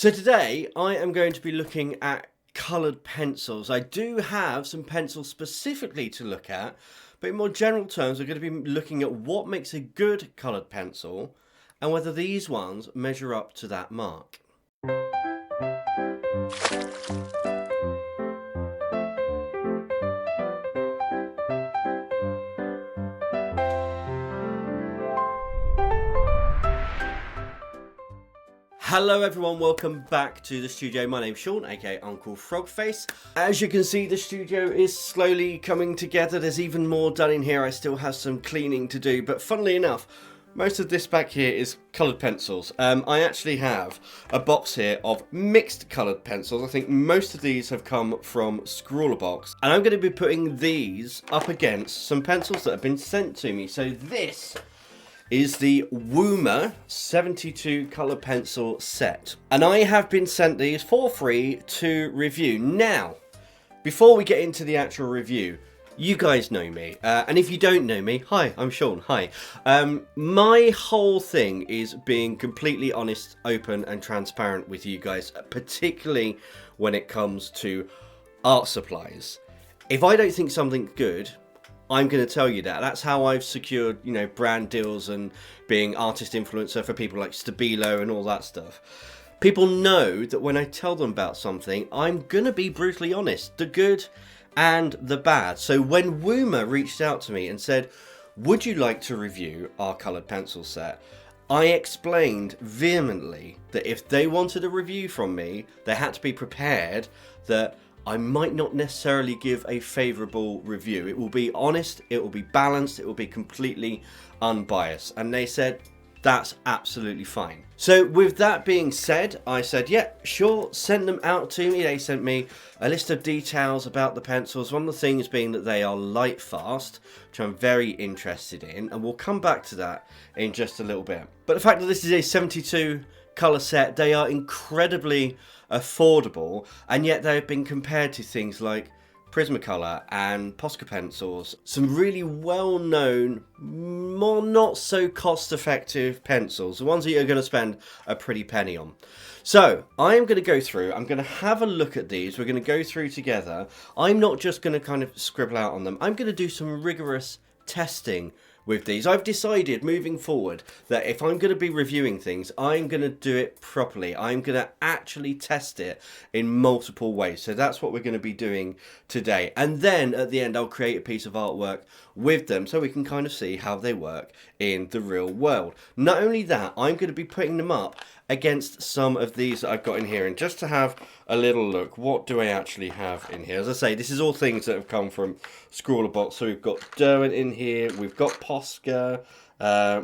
So today I am going to be looking at coloured pencils. I do have some pencils specifically to look at, but in more general terms we're going to be looking at what makes a good coloured pencil and whether these ones measure up to that mark. Hello everyone, welcome back to the studio. My name's Sean, aka Uncle Frogface. As you can see, the studio is slowly coming together. There's even more done in here. I still have some cleaning to do, but funnily enough, most of this back here is coloured pencils. I actually have a box here of mixed coloured pencils. I think most of these have come from Scrawlerbox, and I'm going to be putting these up against some pencils that have been sent to me. So this is the Woomer 72 colour pencil set, and I have been sent these for free to review. Now, before we get into the actual review, you guys know me, and if you don't know me, hi, I'm Sean, hi. My whole thing is being completely honest, open and transparent with you guys, particularly when it comes to art supplies. If I don't think something's good, I'm going to tell you that. That's how I've secured, brand deals and being artist influencer for people like Stabilo and all that stuff. People know that when I tell them about something, I'm going to be brutally honest, the good and the bad. So when Woomer reached out to me and said, would you like to review our coloured pencil set? I explained vehemently that if they wanted a review from me, they had to be prepared that I might not necessarily give a favourable review. It will be honest, it will be balanced, it will be completely unbiased. And they said, that's absolutely fine. So with that being said, I said, yeah, sure, send them out to me. They sent me a list of details about the pencils. One of the things being that they are lightfast, which I'm very interested in. And we'll come back to that in just a little bit. But the fact that this is a 72 colour set, they are incredibly affordable, and yet they've been compared to things like Prismacolor and Posca pencils, some really well-known, more not so cost-effective pencils, the ones that you're going to spend a pretty penny on. So I am going to go through, I'm going to have a look at these, we're going to go through together. I'm not just going to kind of scribble out on them, I'm going to do some rigorous testing with these. I've decided moving forward that if I'm going to be reviewing things, I'm going to do it properly. I'm going to actually test it in multiple ways. So that's what we're going to be doing today. And then at the end, I'll create a piece of artwork with them so we can kind of see how they work in the real world. Not only that, I'm going to be putting them up against some of these that I've got in here, and just to have a little look, what do I actually have in here? As I say, this is all things that have come from Scrawlerbox. So we've got Derwent in here, we've got Posca,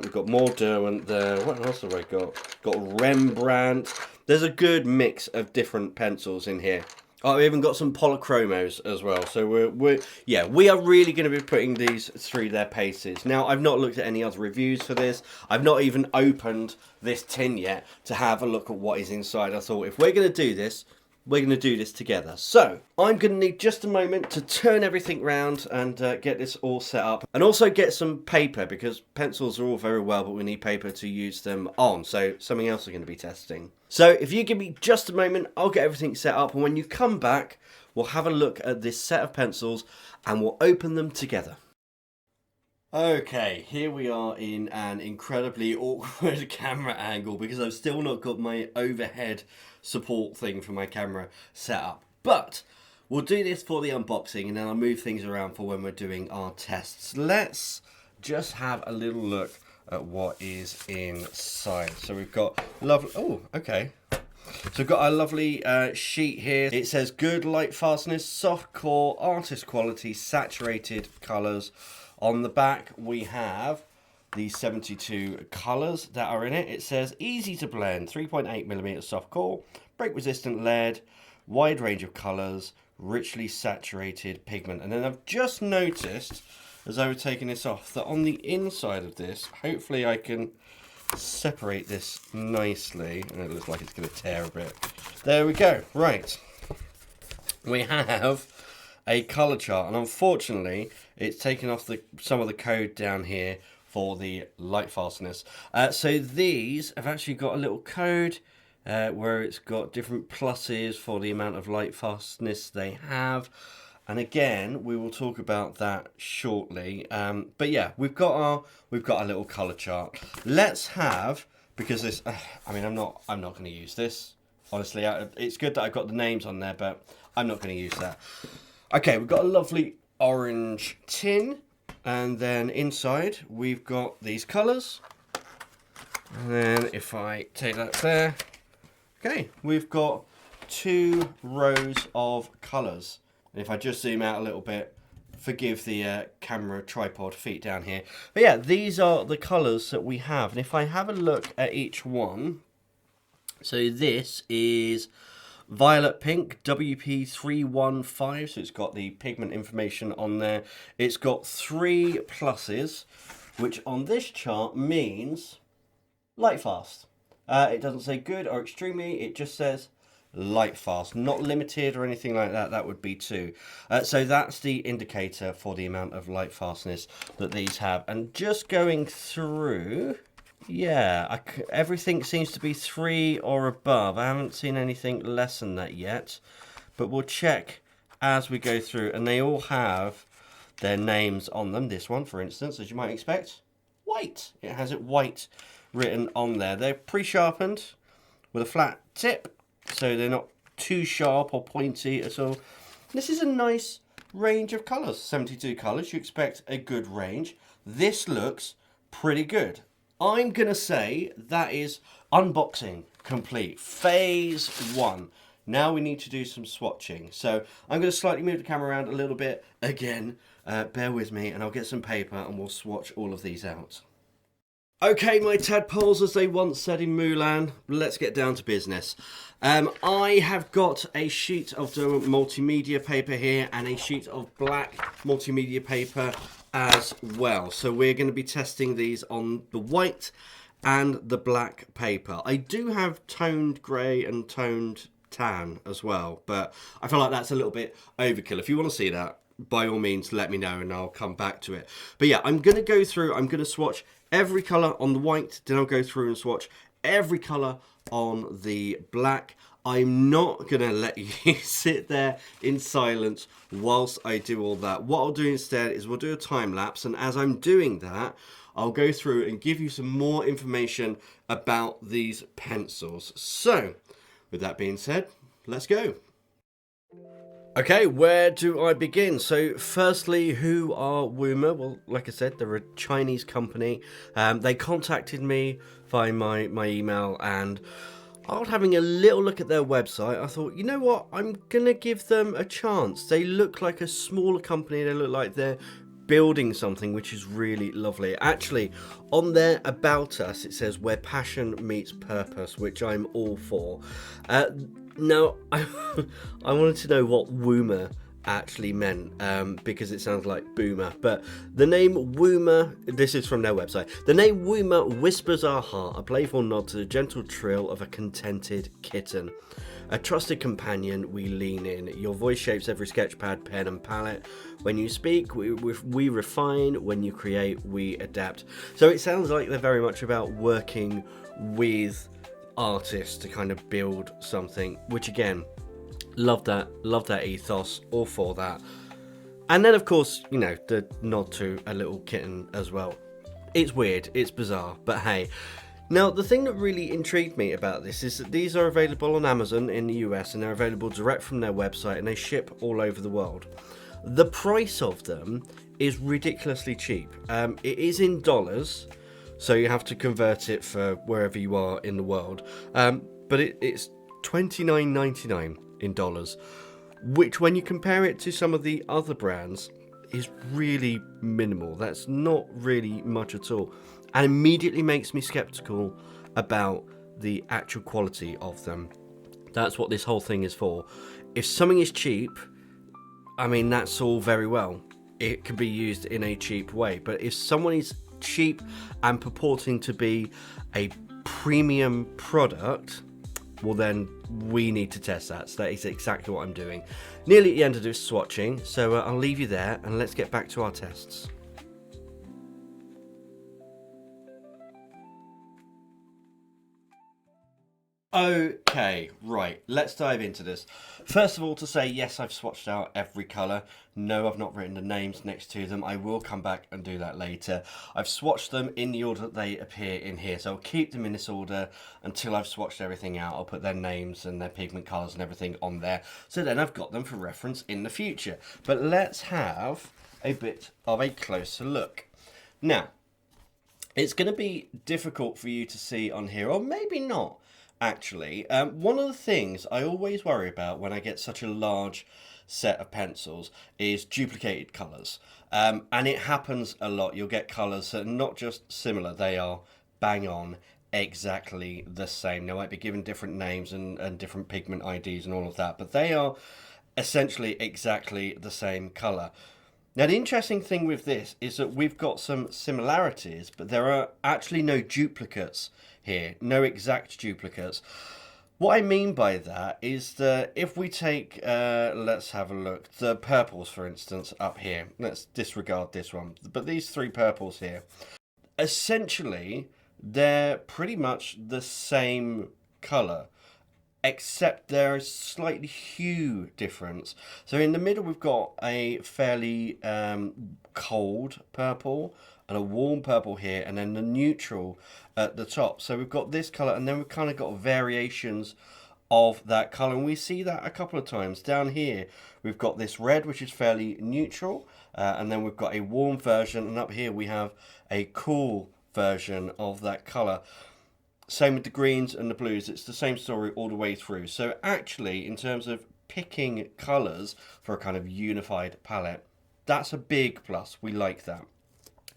we've got more Derwent there. What else have I got? Got Rembrandt. There's a good mix of different pencils in here. Oh, we even got some polychromos as well. So we are really going to be putting these through their paces. Now, I've not looked at any other reviews for this. I've not even opened this tin yet to have a look at what is inside. I thought if we're going to do this, we're going to do this together. So I'm going to need just a moment to turn everything round and get this all set up, and also get some paper, because pencils are all very well, but we need paper to use them on. So something else we're going to be testing. So if you give me just a moment, I'll get everything set up, and when you come back, we'll have a look at this set of pencils and we'll open them together. Okay, here we are in an incredibly awkward camera angle because I've still not got my overhead support thing for my camera set up. But we'll do this for the unboxing, and then I'll move things around for when we're doing our tests. Let's just have a little look at what is inside. So we've got lovely, oh, okay. So we've got a lovely sheet here. It says good light fastness, soft core, artist quality, saturated colours. On the back we have the 72 colours that are in it. It says easy to blend, 3.8mm soft core, break resistant lead, wide range of colours, richly saturated pigment. And then I've just noticed, as I was taking this off, that on the inside of this, hopefully I can separate this nicely, and it looks like it's going to tear a bit. There we go. Right, we have a colour chart, and unfortunately it's taken off some of the code down here for the light fastness. So these have actually got a little code where it's got different pluses for the amount of light fastness they have. And again, we will talk about that shortly. But yeah, we've got our little color chart. Let's have, because this, I mean, I'm not going to use this. Honestly, it's good that I've got the names on there, but I'm not going to use that. Okay, we've got a lovely orange tin, and then inside we've got these colors. And then if I take that there, okay, we've got 2 rows of colors. And if I just zoom out a little bit, forgive the camera tripod feet down here. But yeah, these are the colors that we have. And if I have a look at each one, so this is violet pink, WP315, so it's got the pigment information on there. It's got 3 pluses, which on this chart means light fast. It doesn't say good or extremely, it just says light fast, not limited or anything like that. That would be 2. So that's the indicator for the amount of light fastness that these have. And just going through, yeah, everything seems to be 3 or above. I haven't seen anything less than that yet, but we'll check as we go through. And they all have their names on them. This one, for instance, as you might expect, white. It has it white written on there. They're pre-sharpened with a flat tip, so they're not too sharp or pointy at all. This is a nice range of colours. 72 colours. You expect a good range. This looks pretty good. I'm going to say that is unboxing complete. Phase 1. Now we need to do some swatching. So I'm going to slightly move the camera around a little bit. Again, bear with me, and I'll get some paper and we'll swatch all of these out. Okay, my tadpoles, as they once said in Mulan, let's get down to business. I have got a sheet of the multimedia paper here and a sheet of black multimedia paper as well. So we're going to be testing these on the white and the black paper. I do have toned grey and toned tan as well, but I feel like that's a little bit overkill. If you want to see that, by all means, let me know and I'll come back to it. But yeah, I'm going to go through, I'm going to swatch every colour on the white, then I'll go through and swatch every colour on the black. I'm not going to let you sit there in silence whilst I do all that. What I'll do instead is we'll do a time lapse, and as I'm doing that, I'll go through and give you some more information about these pencils. So, with that being said, let's go. Okay, where do I begin? So, firstly, who are Woomer? Well, like I said, they're a Chinese company. They contacted me via my email, and after having a little look at their website, I thought, you know what? I'm going to give them a chance. They look like a smaller company. They look like they're building something, which is really lovely. Actually, on their About Us, it says where passion meets purpose, which I'm all for. Now, I wanted to know what Woomer actually meant, because it sounds like boomer, but the name Woomer, this is from their website, the name Woomer whispers our heart, a playful nod to the gentle trill of a contented kitten. A trusted companion, we lean in. Your voice shapes every sketchpad, pen and palette. When you speak, we refine. When you create, we adapt. So it sounds like they're very much about working with artists to kind of build something, which again, love that ethos, all for that. And then of course, you know, the nod to a little kitten as well. It's weird, it's bizarre, but hey. Now, the thing that really intrigued me about this is that these are available on Amazon in the US, and they're available direct from their website, and they ship all over the world. The price of them is ridiculously cheap. It is in dollars, so you have to convert it for wherever you are in the world. But it's $29.99 in dollars, which when you compare it to some of the other brands is really minimal. That's not really much at all, and immediately makes me skeptical about the actual quality of them. That's what this whole thing is for. If something is cheap, I mean, that's all very well. It can be used in a cheap way, but if someone is cheap and purporting to be a premium product, well then we need to test that. So that is exactly what I'm doing. Nearly at the end of this swatching, so I'll leave you there and let's get back to our tests. Okay, right, let's dive into this. First of all, to say, yes, I've swatched out every colour. No, I've not written the names next to them. I will come back and do that later. I've swatched them in the order that they appear in here, so I'll keep them in this order until I've swatched everything out. I'll put their names and their pigment colours and everything on there, so then I've got them for reference in the future. But let's have a bit of a closer look. Now, it's going to be difficult for you to see on here, or maybe not. Actually, one of the things I always worry about when I get such a large set of pencils is duplicated colours. And it happens a lot. You'll get colours that are not just similar, they are bang on exactly the same. They might be given different names and different pigment IDs and all of that, but they are essentially exactly the same colour. Now, the interesting thing with this is that we've got some similarities, but there are actually no duplicates here, no exact duplicates. What I mean by that is that if we take, let's have a look, the purples, for instance, up here. Let's disregard this one, but these three purples here, essentially, they're pretty much the same colour, except there is slightly hue difference. So in the middle we've got a fairly cold purple and a warm purple here, and then the neutral at the top. So we've got this colour, and then we've kind of got variations of that colour, and we see that a couple of times. Down here we've got this red, which is fairly neutral, and then we've got a warm version, and up here we have a cool version of that colour. Same with the greens and the blues, it's the same story all the way through. So actually, in terms of picking colours for a kind of unified palette, that's a big plus. We like that.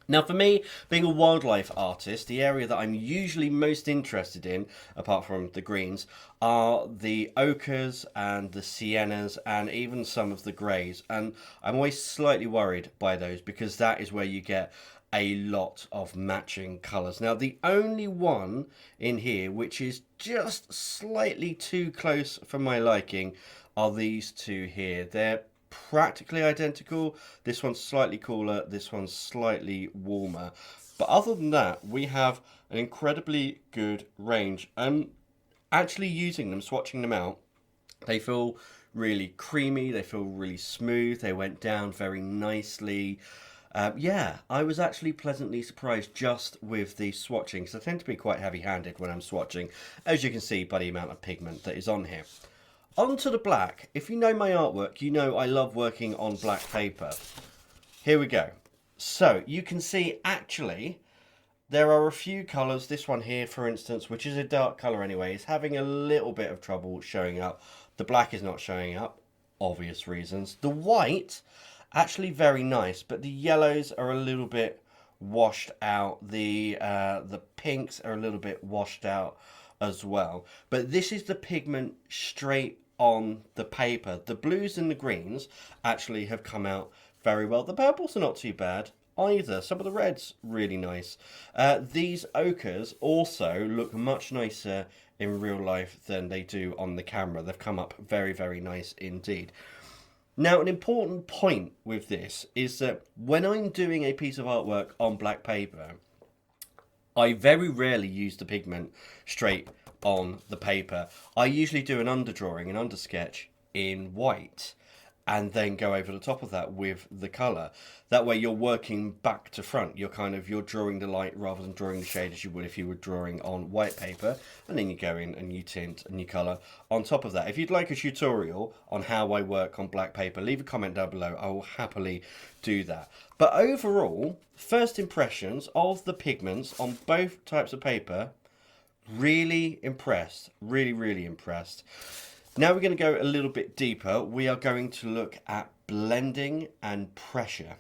Now, for me, being a wildlife artist, the area that I'm usually most interested in, apart from the greens, are the ochres and the siennas and even some of the greys. And I'm always slightly worried by those because that is where you get a lot of matching colours. Now, the only one in here which is just slightly too close for my liking are these two here. They're practically identical. This one's slightly cooler, this one's slightly warmer. But other than that, we have an incredibly good range. And actually using them, swatching them out, they feel really creamy, they feel really smooth, they went down very nicely. Yeah, I was actually pleasantly surprised just with the swatching, because I tend to be quite heavy-handed when I'm swatching, as you can see by the amount of pigment that is on here. Onto the black. If you know my artwork, you know I love working on black paper. Here we go. So, you can see actually there are a few colours, this one here for instance, which is a dark colour anyway, is having a little bit of trouble showing up. The black is not showing up, obvious reasons. The white, actually very nice, but the yellows are a little bit washed out. The pinks are a little bit washed out as well. But this is the pigment straight on the paper. The blues and the greens actually have come out very well. The purples are not too bad either. Some of the reds really nice. These ochres also look much nicer in real life than they do on the camera. They've come up very, very nice indeed. Now, an important point with this is that when I'm doing a piece of artwork on black paper, I very rarely use the pigment straight on the paper. I usually do an underdrawing, an undersketch in white, and then go over the top of that with the colour. That way you're working back to front. You're drawing the light rather than drawing the shade as you would if you were drawing on white paper, and then you go in and you tint and you colour on top of that. If you'd like a tutorial on how I work on black paper, leave a comment down below. I will happily do that. But overall, first impressions of the pigments on both types of paper, really impressed. Really, really impressed. Now we're going to go a little bit deeper. We are going to look at blending and pressure.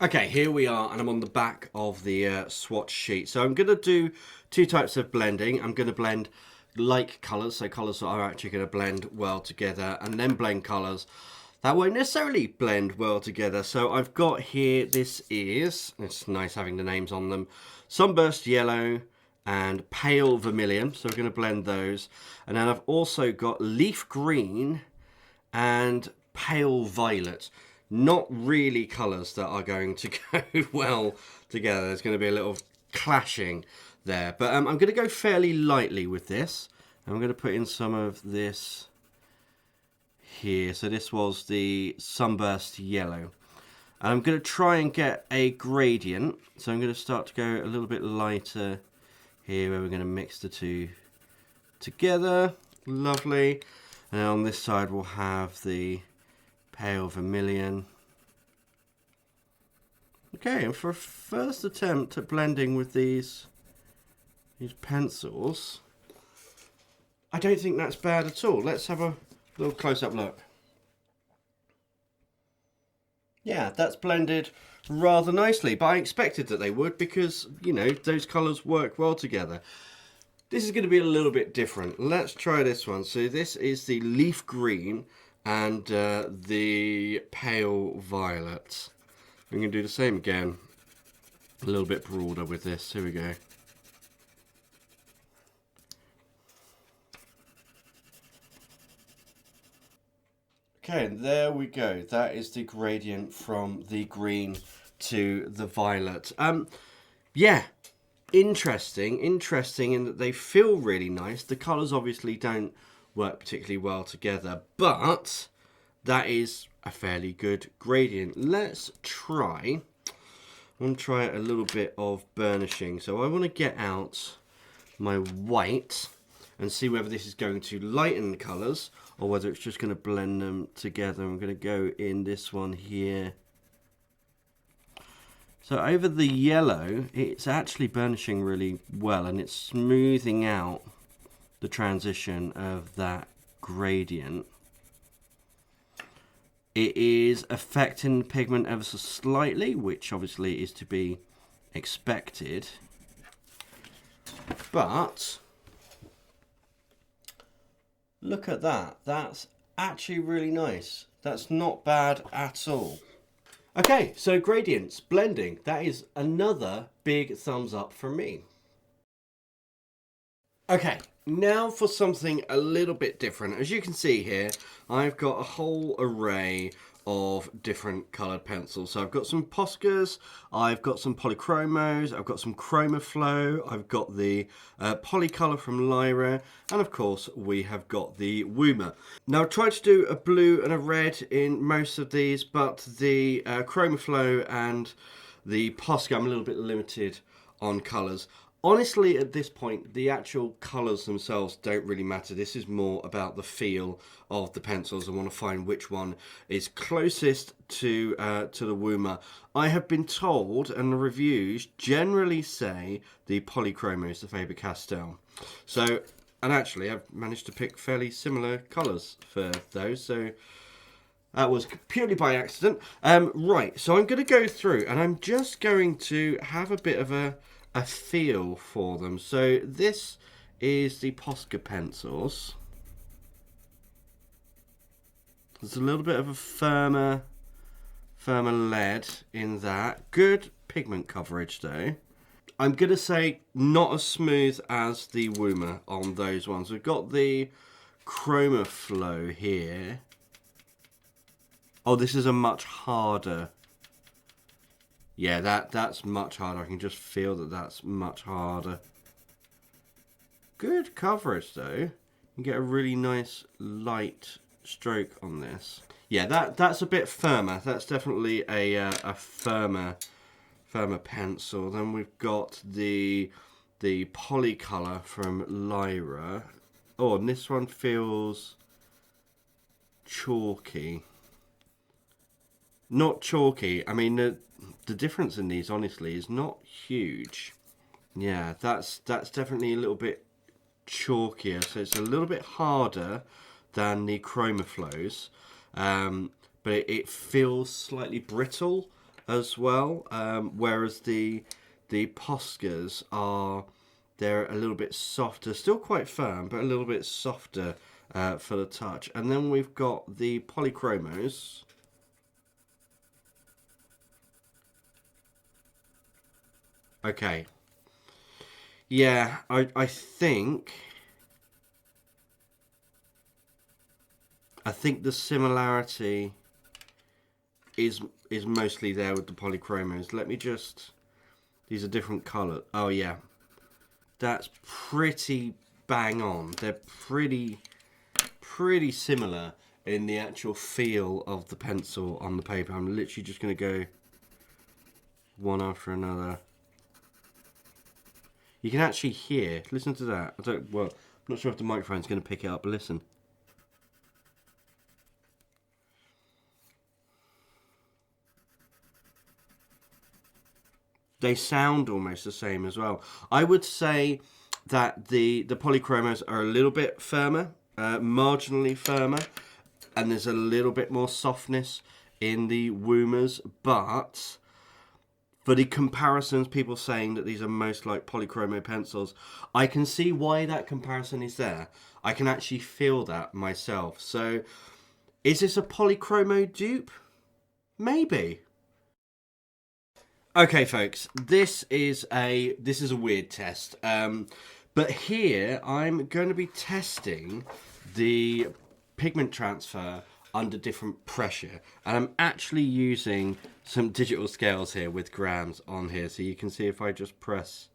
Okay, here we are, and I'm on the back of the swatch sheet. So I'm going to do two types of blending. I'm going to blend like colours, so colours that are actually going to blend well together, and then blend colours that won't necessarily blend well together. So I've got here, it's nice having the names on them, Sunburst Yellow and Pale Vermilion, so we're going to blend those. And then I've also got Leaf Green and Pale Violet. Not really colours that are going to go well together. There's going to be a little clashing there. But I'm going to go fairly lightly with this. I'm going to put in some of this here. So this was the Sunburst Yellow. And I'm going to try and get a gradient. So I'm going to start to go a little bit lighter here, where we're going to mix the two together. Lovely. And on this side we'll have the pale vermilion. Okay, and for a first attempt at blending with these pencils, I don't think that's bad at all. Let's have a little close-up look. Yeah, that's blended rather nicely, but I expected that they would because, you know, those colours work well together. This is going to be a little bit different. Let's try this one. So this is the leaf green and the pale violet. I'm going to do the same again, a little bit broader with this. Here we go. Okay, and there we go. That is the gradient from the green to the violet. Yeah, interesting in that they feel really nice. The colours obviously don't work particularly well together, but that is a fairly good gradient. Let's try. I want to try a little bit of burnishing. So I want to get out my white and see whether this is going to lighten the colours or whether it's just going to blend them together. I'm going to go in this one here. So over the yellow, it's actually burnishing really well, and it's smoothing out the transition of that gradient. It is affecting the pigment ever so slightly, which obviously is to be expected. But look at that. That's actually really nice. That's not bad at all. Okay, so gradients, blending, that is another big thumbs up from me. Okay, now for something a little bit different. As you can see here, I've got a whole array of different coloured pencils. So I've got some Poscas, I've got some Polychromos, I've got some Chromaflow, I've got the Polycolor from Lyra, and of course we have got the Woomer. Now I tried to do a blue and a red in most of these, but the Chromaflow and the Posca, I'm a little bit limited on colours. Honestly, at this point, the actual colours themselves don't really matter. This is more about the feel of the pencils. I want to find which one is closest to the Woomer. I have been told, and the reviews generally say the Polychromos, the Faber-Castell. So, and actually, I've managed to pick fairly similar colours for those. So that was purely by accident. Right, so I'm going to go through, and I'm just going to have a bit of a feel for them. So this is the Posca pencils. There's a little bit of a firmer lead in that. Good pigment coverage though. I'm gonna say not as smooth as the Woomer on those ones. We've got the Chromaflow here. Oh, this is a much harder. Yeah, that's much harder. I can just feel that that's much harder. Good coverage though. You get a really nice light stroke on this. Yeah, that's a bit firmer. That's definitely a firmer pencil. Then we've got the Polycolor from Lyra. Oh, and this one feels chalky. Not chalky. I mean, the difference in these, honestly, is not huge. Yeah, that's definitely a little bit chalkier. So it's a little bit harder than the Chromaflows, but it feels slightly brittle as well. Whereas the Poscas they're a little bit softer, still quite firm, but a little bit softer for the touch. And then we've got the Polychromos. Okay. Yeah, I think the similarity is mostly there with the Polychromos. Let me just, these are different colours. Oh yeah, that's pretty bang on. They're pretty similar in the actual feel of the pencil on the paper. I'm literally just going to go one after another. You can actually hear, listen to that. I'm not sure if the microphone's going to pick it up, but listen. They sound almost the same as well. I would say that the polychromos are a little bit firmer, marginally firmer, and there's a little bit more softness in the Woomers, but for the comparisons, people saying that these are most like polychromo pencils, I can see why that comparison is there. I can actually feel that myself. So, is this a polychromo dupe? Maybe. Okay, folks, this is a weird test, but here I'm going to be testing the pigment transfer under different pressure, and I'm actually using some digital scales here with grams on here, so you can see if I just press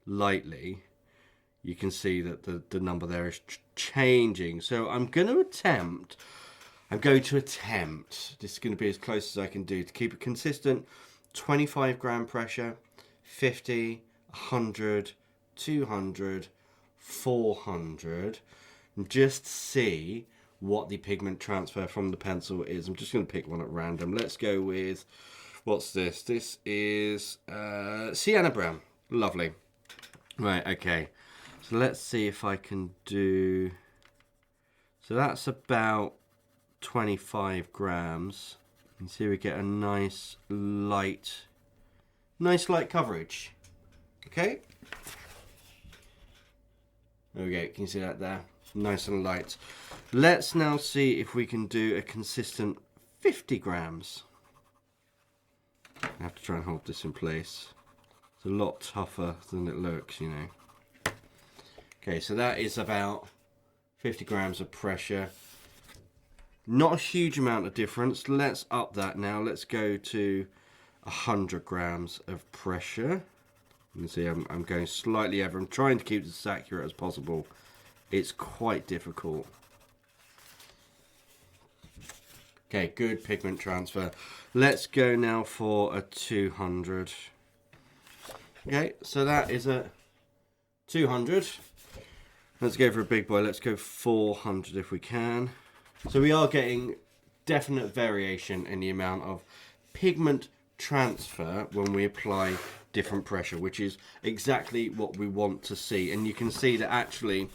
lightly, you can see that the number there is changing. So I'm going to attempt, this is going to be as close as I can do to keep it consistent. 25 gram pressure, 50, 100, 200, 400, and just see what the pigment transfer from the pencil is. I'm just going to pick one at random. Let's go with, what's this? This is Sienna Brown. Lovely. Right, okay. So let's see if I can do, so that's about 25 grams. And see, we get a nice light coverage. Okay. There we go. Can you see that there? Nice and light. Let's now see if we can do a consistent 50 grams. I have to try and hold this in place. It's a lot tougher than it looks, you know. Okay, so that is about 50 grams of pressure. Not a huge amount of difference. Let's up that now. Let's go to 100 grams of pressure. You can see I'm going slightly over. I'm trying to keep this as accurate as possible. It's quite difficult. Okay, good pigment transfer. Let's go now for a 200. Okay, so that is a 200. Let's go for a big boy. Let's go 400 if we can. So we are getting definite variation in the amount of pigment transfer when we apply different pressure, which is exactly what we want to see. And you can see that actually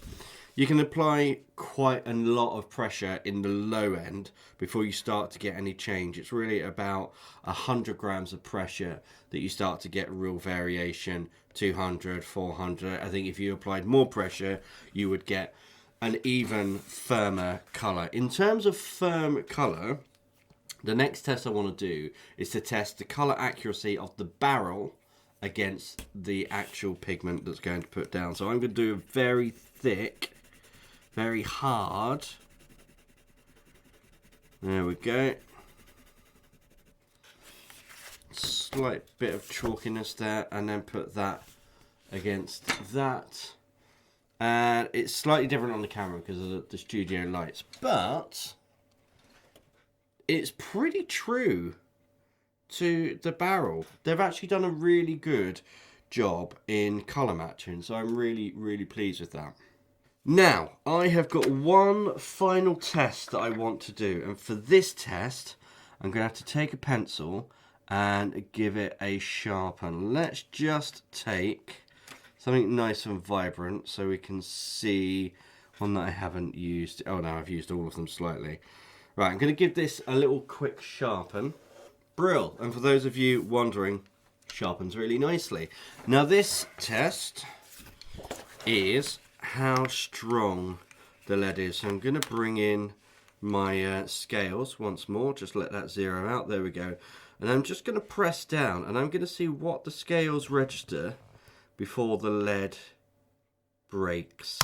you can apply quite a lot of pressure in the low end before you start to get any change. It's really about 100 grams of pressure that you start to get real variation. 200, 400. I think if you applied more pressure, you would get an even firmer colour. In terms of firm colour, the next test I want to do is to test the colour accuracy of the barrel against the actual pigment that's going to put down. So I'm going to do a very thick, very hard. There we go. Slight bit of chalkiness there, and then put that against that. And it's slightly different on the camera because of the studio lights, but it's pretty true to the barrel. They've actually done a really good job in colour matching, so I'm really pleased with that. Now, I have got one final test that I want to do, and for this test, I'm going to have to take a pencil and give it a sharpen. Let's just take something nice and vibrant so we can see one that I haven't used. Oh no, I've used all of them slightly. Right, I'm going to give this a little quick sharpen. Brill. And for those of you wondering, sharpens really nicely. Now this test is how strong the lead is. So I'm going to bring in my scales once more. Just let that zero out. There we go. And I'm just going to press down and I'm going to see what the scales register before the lead breaks.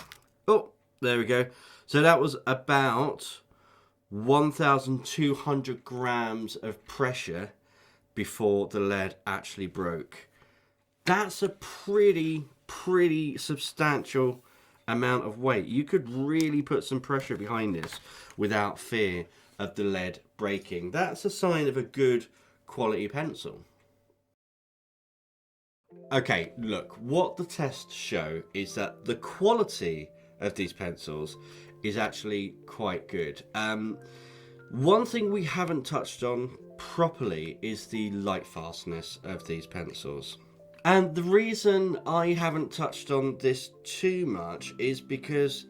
Oh, there we go. So that was about 1,200 grams of pressure before the lead actually broke. That's a pretty substantial amount of weight. You could really put some pressure behind this without fear of the lead breaking. That's a sign of a good quality pencil. Okay, look, what the tests show is that the quality of these pencils is actually quite good. One thing we haven't touched on properly is the light fastness of these pencils. And the reason I haven't touched on this too much is because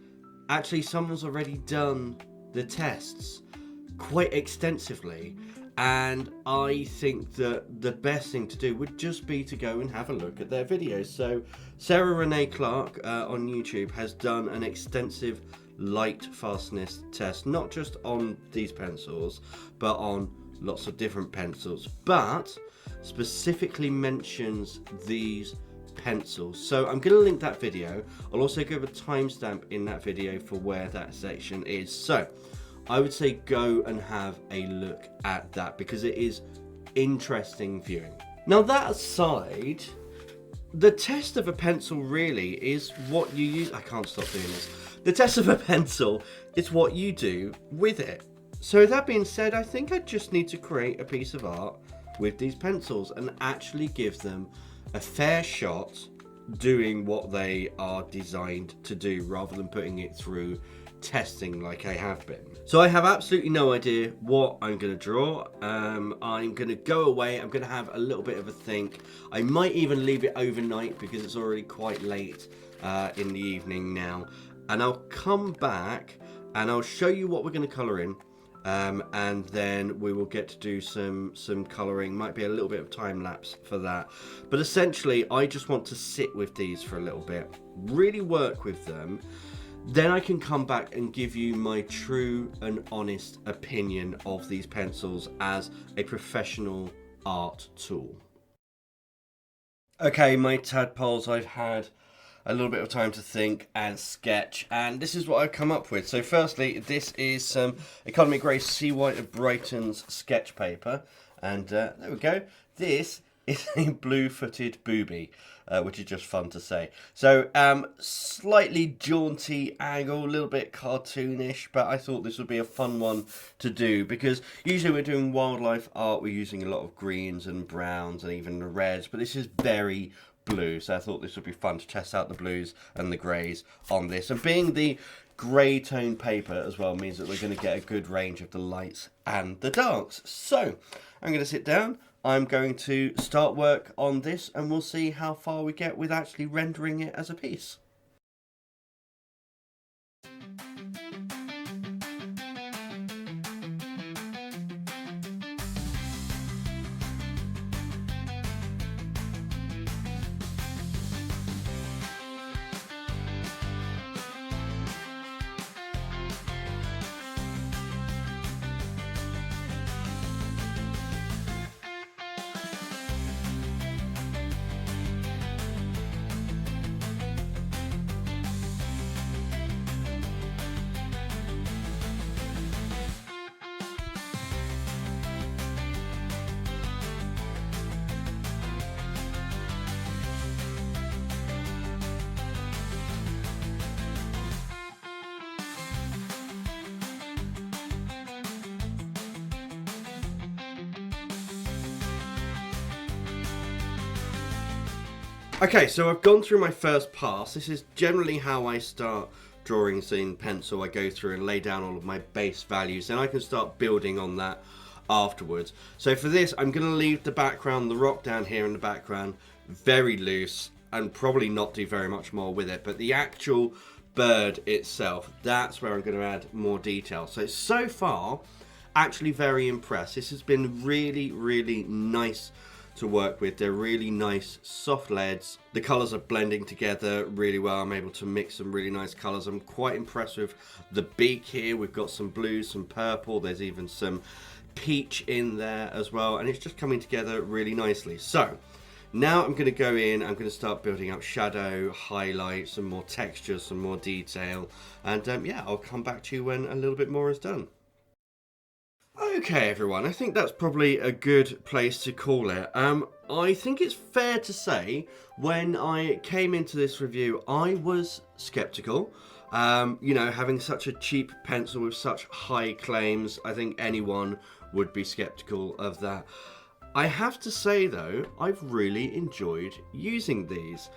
actually someone's already done the tests quite extensively, and I think that the best thing to do would just be to go and have a look at their videos. So Sarah Renee Clark on YouTube has done an extensive light fastness test, not just on these pencils but on lots of different pencils, but specifically mentions these pencils. So I'm going to link that video. I'll also give a timestamp in that video for where that section is. So I would say go and have a look at that because it is interesting viewing. Now that aside, the test of a pencil really is what you use. I can't stop doing this. The test of a pencil is what you do with it. So that being said, I think I just need to create a piece of art with these pencils and actually give them a fair shot doing what they are designed to do rather than putting it through testing like I have been. So I have absolutely no idea what I'm going to draw. I'm going to go away. I'm going to have a little bit of a think. I might even leave it overnight because it's already quite late in the evening now. And I'll come back and I'll show you what we're going to colour in. And then we will get to do some colouring. Might be a little bit of time lapse for that. But essentially, I just want to sit with these for a little bit. Really work with them. Then I can come back and give you my true and honest opinion of these pencils as a professional art tool. Okay, my tadpoles, I've had a little bit of time to think and sketch, and this is what I've come up with. So firstly, this is some Economy Grey Sea White of Brighton's sketch paper, and there we go. This is a blue-footed booby, which is just fun to say. So slightly jaunty angle, a little bit cartoonish, but I thought this would be a fun one to do because usually we're doing wildlife art, we're using a lot of greens and browns and even the reds, but this is very blue, so I thought this would be fun to test out the blues and the greys on this. And being the grey tone paper as well means that we're going to get a good range of the lights and the darks. So I'm going to sit down, I'm going to start work on this, and we'll see how far we get with actually rendering it as a piece. Okay, so I've gone through my first pass. This is generally how I start drawings in pencil. I go through and lay down all of my base values, and I can start building on that afterwards. So for this, I'm going to leave the background, the rock down here in the background, very loose, and probably not do very much more with it. But the actual bird itself, that's where I'm going to add more detail. So far, actually very impressed. This has been really, really nice to work with. They're really nice soft leads. The colours are blending together really well. I'm able to mix some really nice colours. I'm quite impressed with the beak here. We've got some blue, some purple, there's even some peach in there as well, and it's just coming together really nicely. So now I'm going to go in, I'm going to start building up shadow, highlight, some more texture, some more detail, and yeah, I'll come back to you when a little bit more is done. Okay, everyone, I think that's probably a good place to call it. I think it's fair to say when I came into this review, I was skeptical. You know, having such a cheap pencil with such high claims, I think anyone would be skeptical of that. I have to say though, I've really enjoyed using these.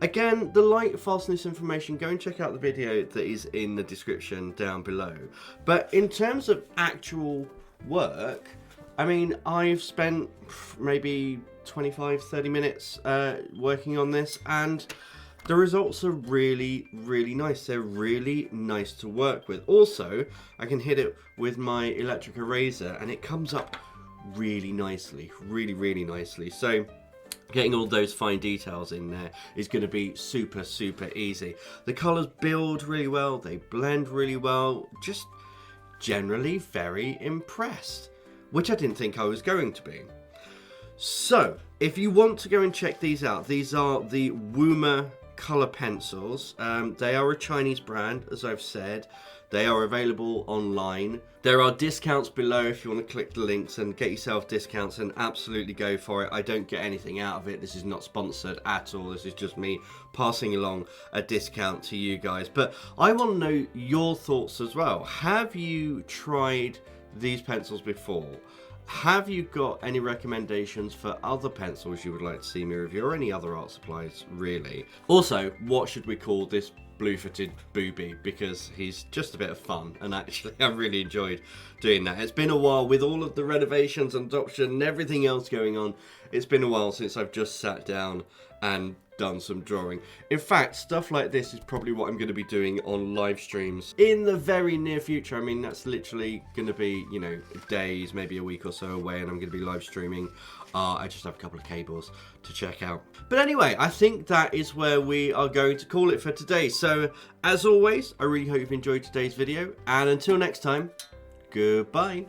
Again, the light fastness information, go and check out the video that is in the description down below. But in terms of actual work, I mean, I've spent maybe 25-30 minutes working on this, and the results are really, really nice. They're really nice to work with. Also, I can hit it with my electric eraser and it comes up really nicely, really nicely. So getting all those fine details in there is going to be super, super easy. The colours build really well, they blend really well, just generally very impressed, which I didn't think I was going to be. So, if you want to go and check these out, these are the Woomer colour pencils. They are a Chinese brand, as I've said. They are available online. There are discounts below if you want to click the links and get yourself discounts, and absolutely go for it. I don't get anything out of it. This is not sponsored at all. This is just me passing along a discount to you guys. But I want to know your thoughts as well. Have you tried these pencils before? Have you got any recommendations for other pencils you would like to see me review, or any other art supplies really? Also, what should we call this blue-footed booby, because he's just a bit of fun, and actually I really enjoyed doing that. It's been a while with all of the renovations and adoption and everything else going on. It's been a while since I've just sat down and done some drawing. In fact, stuff like this is probably what I'm going to be doing on live streams in the very near future. I mean, that's literally going to be, you know, days, maybe a week or so away, and I'm going to be live streaming. I just have a couple of cables to check out. But anyway, I think that is where we are going to call it for today. So, as always, I really hope you've enjoyed today's video, and until next time, goodbye.